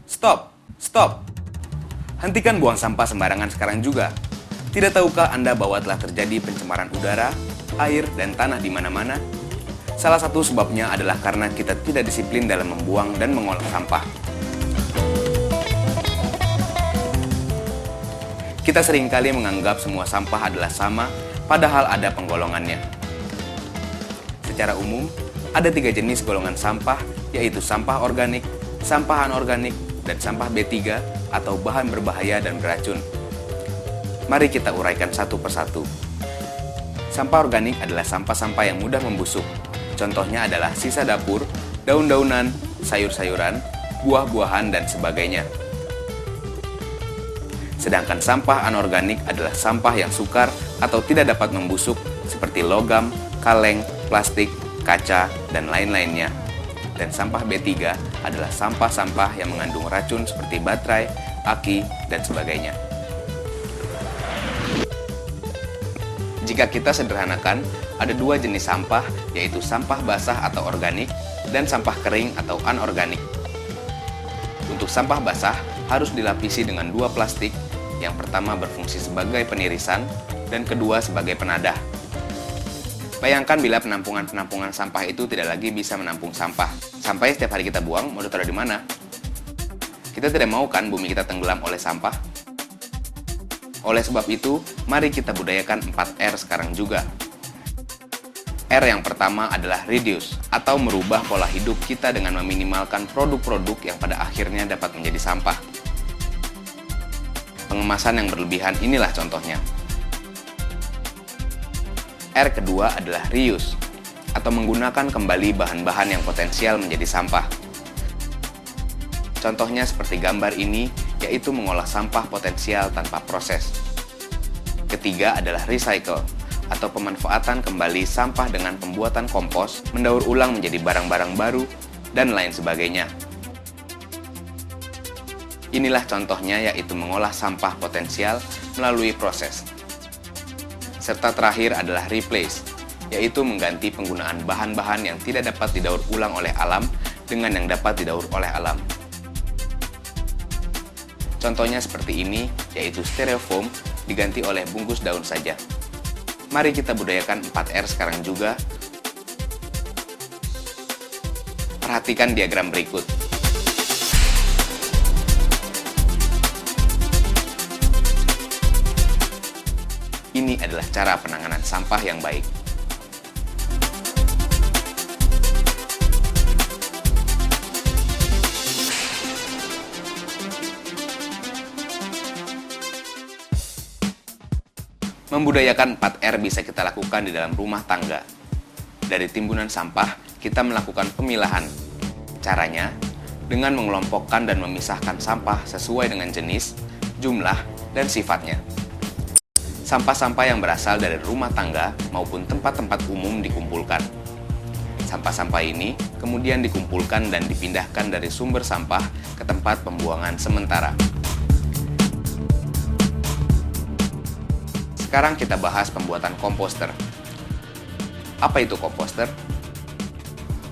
Stop! Stop! Hentikan buang sampah sembarangan sekarang juga. Tidak tahukah Anda bahwa telah terjadi pencemaran udara, air, dan tanah di mana-mana? Salah satu sebabnya adalah karena kita tidak disiplin dalam membuang dan mengolah sampah. Kita seringkali menganggap semua sampah adalah sama, padahal ada penggolongannya. Secara umum, ada 3 jenis golongan sampah, yaitu sampah organik, sampah anorganik, dan sampah B3 atau bahan berbahaya dan beracun. Mari kita uraikan satu persatu. Sampah organik adalah sampah-sampah yang mudah membusuk. Contohnya adalah sisa dapur, daun-daunan, sayur-sayuran, buah-buahan, dan sebagainya. Sedangkan sampah anorganik adalah sampah yang sukar atau tidak dapat membusuk seperti logam, kaleng, plastik, kaca, dan lain-lainnya. Dan sampah B3 adalah sampah-sampah yang mengandung racun seperti baterai, aki, dan sebagainya. Jika kita sederhanakan, ada 2 jenis sampah, yaitu sampah basah atau organik dan sampah kering atau anorganik. Untuk sampah basah harus dilapisi dengan 2 plastik, yang pertama berfungsi sebagai penirisan dan kedua sebagai penadah. Bayangkan bila penampungan-penampungan sampah itu tidak lagi bisa menampung sampah. Sampai setiap hari kita buang, mau ditaruh di mana? Kita tidak mau kan bumi kita tenggelam oleh sampah? Oleh sebab itu, mari kita budayakan 4R sekarang juga. R yang pertama adalah reduce, atau merubah pola hidup kita dengan meminimalkan produk-produk yang pada akhirnya dapat menjadi sampah. Pengemasan yang berlebihan inilah contohnya. R kedua adalah reuse, atau menggunakan kembali bahan-bahan yang potensial menjadi sampah. Contohnya seperti gambar ini, yaitu mengolah sampah potensial tanpa proses. Ketiga adalah recycle, atau pemanfaatan kembali sampah dengan pembuatan kompos, mendaur ulang menjadi barang-barang baru, dan lain sebagainya. Inilah contohnya, yaitu mengolah sampah potensial melalui proses. Serta terakhir adalah replace, yaitu mengganti penggunaan bahan-bahan yang tidak dapat didaur ulang oleh alam dengan yang dapat didaur oleh alam. Contohnya seperti ini, yaitu styrofoam diganti oleh bungkus daun saja. Mari kita budayakan 4R sekarang juga. Perhatikan diagram berikut. Ini adalah cara penanganan sampah yang baik. Membudayakan 4R bisa kita lakukan di dalam rumah tangga. Dari timbunan sampah, kita melakukan pemilahan. Caranya, dengan mengelompokkan dan memisahkan sampah sesuai dengan jenis, jumlah, dan sifatnya. Sampah-sampah yang berasal dari rumah tangga maupun tempat-tempat umum dikumpulkan. Sampah-sampah ini kemudian dikumpulkan dan dipindahkan dari sumber sampah ke tempat pembuangan sementara. Sekarang kita bahas pembuatan komposter. Apa itu komposter?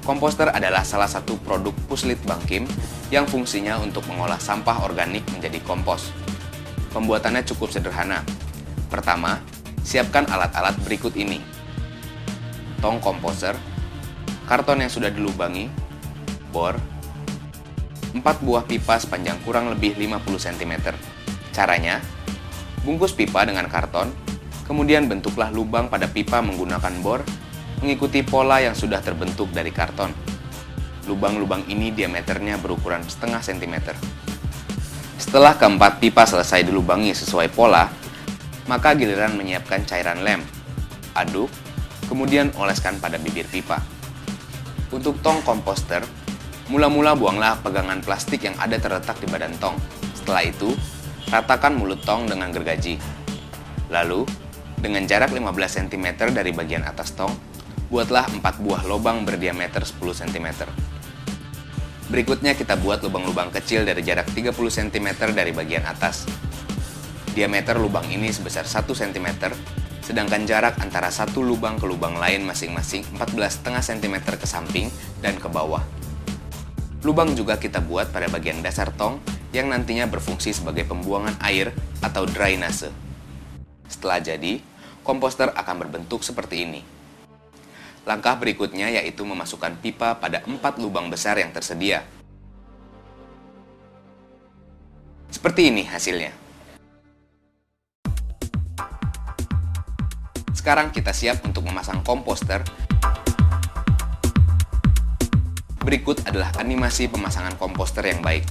Komposter adalah salah satu produk Puslit Bangkim yang fungsinya untuk mengolah sampah organik menjadi kompos. Pembuatannya cukup sederhana. Pertama, siapkan alat-alat berikut ini. Tong komposter, karton yang sudah dilubangi, bor, 4 buah pipa sepanjang kurang lebih 50 cm. Caranya, bungkus pipa dengan karton, kemudian bentuklah lubang pada pipa menggunakan bor, mengikuti pola yang sudah terbentuk dari karton. Lubang-lubang ini diameternya berukuran setengah cm. Setelah keempat pipa selesai dilubangi sesuai pola, maka giliran menyiapkan cairan lem. Aduk, kemudian oleskan pada bibir pipa. Untuk tong komposter, mula-mula buanglah pegangan plastik yang ada terletak di badan tong. Setelah itu, ratakan mulut tong dengan gergaji. Lalu, dengan jarak 15 cm dari bagian atas tong, buatlah 4 buah lubang berdiameter 10 cm. Berikutnya kita buat lubang-lubang kecil dari jarak 30 cm dari bagian atas. Diameter lubang ini sebesar 1 cm, sedangkan jarak antara satu lubang ke lubang lain masing-masing 14,5 cm ke samping dan ke bawah. Lubang juga kita buat pada bagian dasar tong yang nantinya berfungsi sebagai pembuangan air atau drainase. Setelah jadi, komposter akan berbentuk seperti ini. Langkah berikutnya yaitu memasukkan pipa pada 4 lubang besar yang tersedia. Seperti ini hasilnya. Sekarang kita siap untuk memasang komposter. Berikut adalah animasi pemasangan komposter yang baik.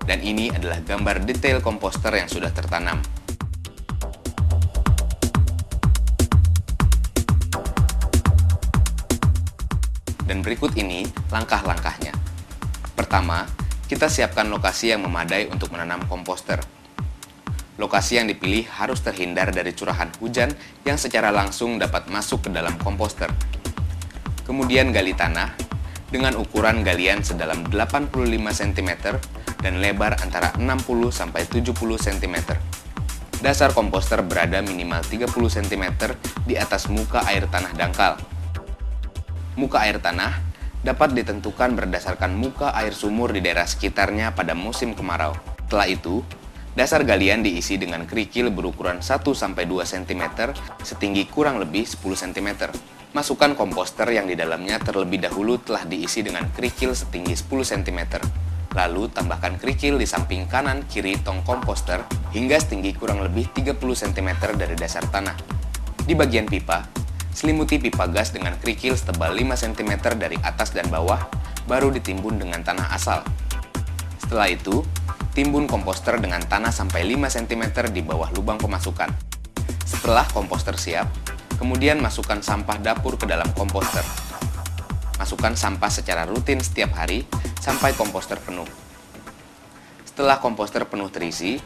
Dan ini adalah gambar detail komposter yang sudah tertanam. Dan berikut ini langkah-langkahnya. Pertama, kita siapkan lokasi yang memadai untuk menanam komposter. Lokasi yang dipilih harus terhindar dari curahan hujan yang secara langsung dapat masuk ke dalam komposter. Kemudian gali tanah dengan ukuran galian sedalam 85 cm dan lebar antara 60-70 cm. Dasar komposter berada minimal 30 cm di atas muka air tanah dangkal. Muka air tanah dapat ditentukan berdasarkan muka air sumur di daerah sekitarnya pada musim kemarau. Setelah itu, dasar galian diisi dengan kerikil berukuran 1-2 cm setinggi kurang lebih 10 cm. Masukkan komposter yang di dalamnya terlebih dahulu telah diisi dengan kerikil setinggi 10 cm. Lalu tambahkan kerikil di samping kanan kiri tong komposter hingga setinggi kurang lebih 30 cm dari dasar tanah. Di bagian pipa, selimuti pipa gas dengan kerikil setebal 5 cm dari atas dan bawah, baru ditimbun dengan tanah asal. Setelah itu, timbun komposter dengan tanah sampai 5 cm di bawah lubang pemasukan. Setelah komposter siap, kemudian masukkan sampah dapur ke dalam komposter. Masukkan sampah secara rutin setiap hari sampai komposter penuh. Setelah komposter penuh terisi,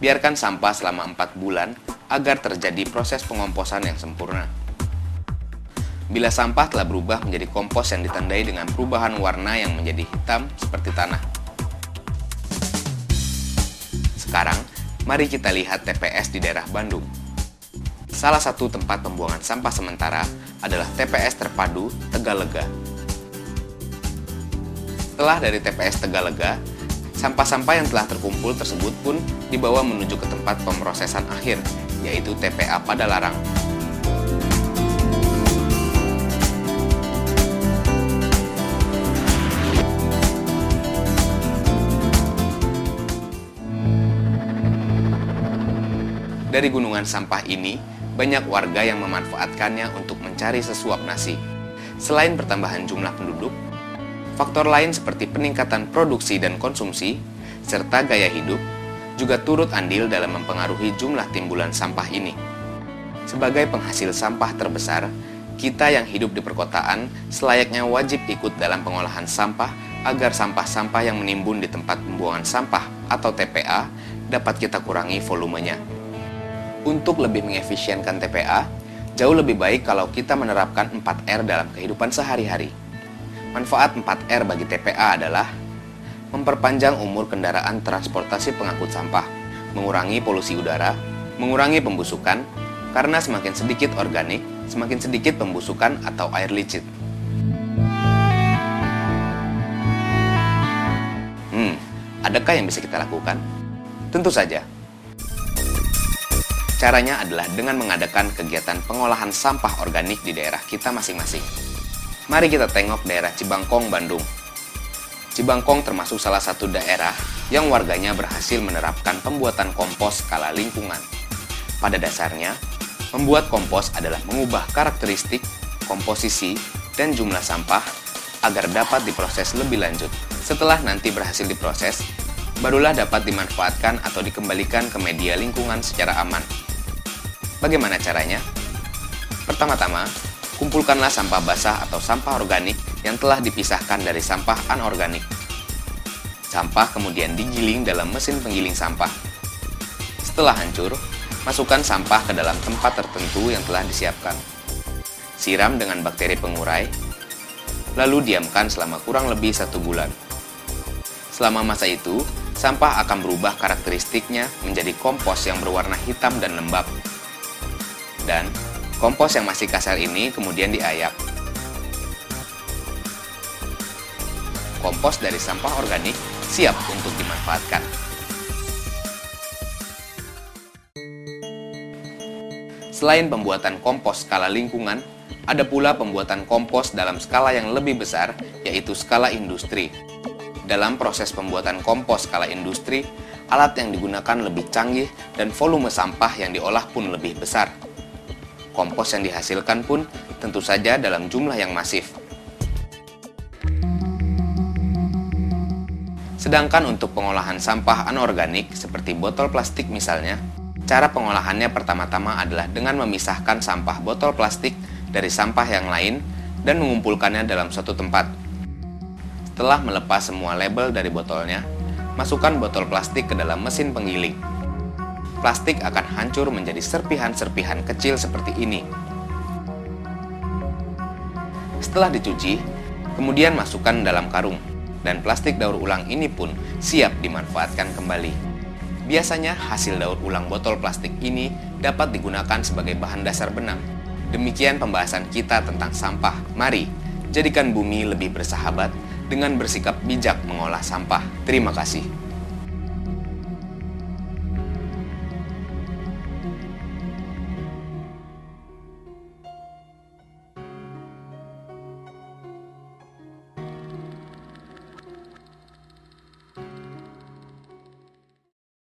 biarkan sampah selama 4 bulan agar terjadi proses pengomposan yang sempurna. Bila sampah telah berubah menjadi kompos yang ditandai dengan perubahan warna yang menjadi hitam seperti tanah. Sekarang, mari kita lihat TPS di daerah Bandung. Salah satu tempat pembuangan sampah sementara adalah TPS Terpadu Tegalega. Setelah dari TPS Tegalega, sampah-sampah yang telah terkumpul tersebut pun dibawa menuju ke tempat pemrosesan akhir, yaitu TPA Padalarang. Dari gunungan sampah ini, banyak warga yang memanfaatkannya untuk mencari sesuap nasi. Selain pertambahan jumlah penduduk, faktor lain seperti peningkatan produksi dan konsumsi, serta gaya hidup, juga turut andil dalam mempengaruhi jumlah timbulan sampah ini. Sebagai penghasil sampah terbesar, kita yang hidup di perkotaan selayaknya wajib ikut dalam pengolahan sampah agar sampah-sampah yang menimbun di tempat pembuangan sampah atau TPA dapat kita kurangi volumenya. Untuk lebih mengefisienkan TPA, jauh lebih baik kalau kita menerapkan 4R dalam kehidupan sehari-hari. Manfaat 4R bagi TPA adalah memperpanjang umur kendaraan transportasi pengangkut sampah, mengurangi polusi udara, mengurangi pembusukan, karena semakin sedikit organik, semakin sedikit pembusukan atau air licin. Adakah yang bisa kita lakukan? Tentu saja. Caranya adalah dengan mengadakan kegiatan pengolahan sampah organik di daerah kita masing-masing. Mari kita tengok daerah Cibangkong, Bandung. Cibangkong termasuk salah satu daerah yang warganya berhasil menerapkan pembuatan kompos skala lingkungan. Pada dasarnya, membuat kompos adalah mengubah karakteristik, komposisi, dan jumlah sampah agar dapat diproses lebih lanjut. Setelah nanti berhasil diproses, barulah dapat dimanfaatkan atau dikembalikan ke media lingkungan secara aman. Bagaimana caranya? Pertama-tama, kumpulkanlah sampah basah atau sampah organik yang telah dipisahkan dari sampah anorganik. Sampah kemudian digiling dalam mesin penggiling sampah. Setelah hancur, masukkan sampah ke dalam tempat tertentu yang telah disiapkan. Siram dengan bakteri pengurai, lalu diamkan selama kurang lebih 1 bulan. Selama masa itu, sampah akan berubah karakteristiknya menjadi kompos yang berwarna hitam dan lembab. Dan kompos yang masih kasar ini kemudian diayak. Kompos dari sampah organik siap untuk dimanfaatkan. Selain pembuatan kompos skala lingkungan, ada pula pembuatan kompos dalam skala yang lebih besar, yaitu skala industri. Dalam proses pembuatan kompos skala industri, alat yang digunakan lebih canggih dan volume sampah yang diolah pun lebih besar. Kompos yang dihasilkan pun tentu saja dalam jumlah yang masif. Sedangkan untuk pengolahan sampah anorganik seperti botol plastik misalnya, cara pengolahannya pertama-tama adalah dengan memisahkan sampah botol plastik dari sampah yang lain dan mengumpulkannya dalam suatu tempat. Setelah melepas semua label dari botolnya, masukkan botol plastik ke dalam mesin penggiling. Plastik akan hancur menjadi serpihan-serpihan kecil seperti ini. Setelah dicuci, kemudian masukkan dalam karung, dan plastik daur ulang ini pun siap dimanfaatkan kembali. Biasanya hasil daur ulang botol plastik ini dapat digunakan sebagai bahan dasar benang. Demikian pembahasan kita tentang sampah. Mari, jadikan bumi lebih bersahabat dengan bersikap bijak mengolah sampah. Terima kasih.